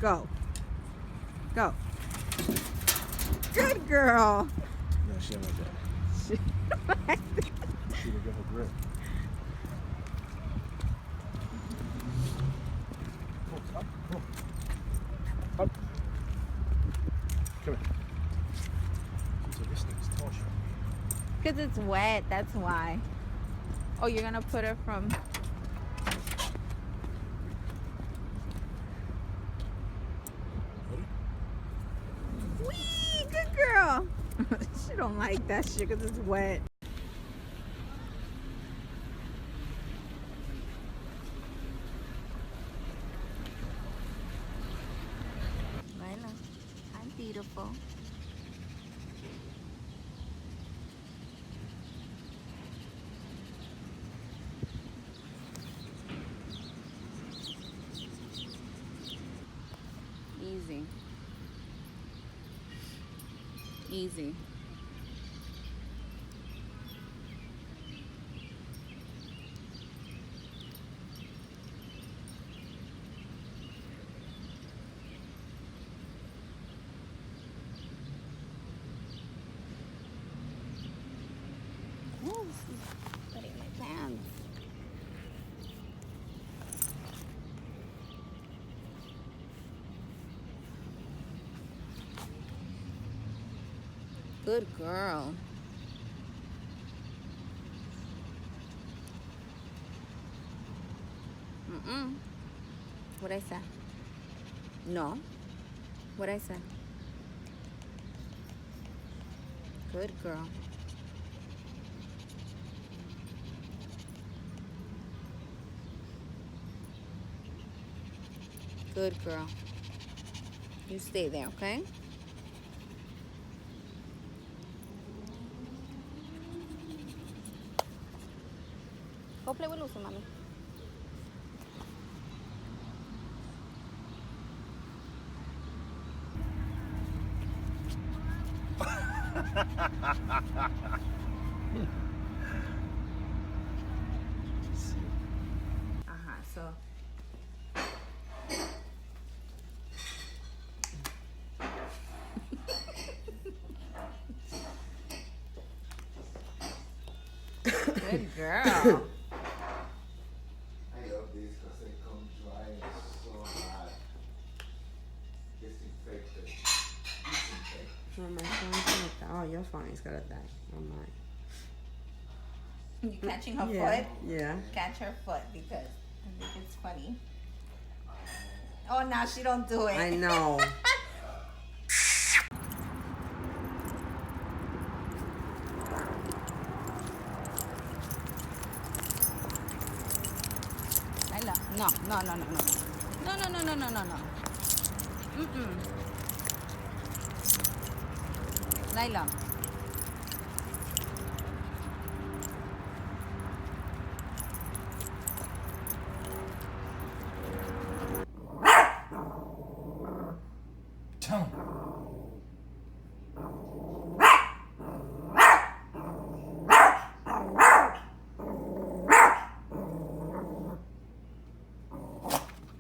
Go. Go. Good girl. No, she don't like that. She She will get her grip. Up, up, up. Come here. So this thing's tall, shot. Because it's wet, that's why. Oh, you're gonna put her from... Wee! Good girl! She don't like that shit because it's wet. Lila, I'm beautiful. Easy. Easy. Oh, this is putting my pants. Good girl. What'd I say? No. What'd I say? Good girl. Good girl. You stay there, okay? Go play with Lucy, mommy. So good girl. I love these because they come dry and so hot. Disinfected. Oh, my phone's like that. Oh, your phone is got a thing. Oh, mine. You catching her Yeah. foot? Yeah. Catch her foot because I think it's funny. Oh, now she don't do it. I know. Lila, no. No. Lila. Tell him.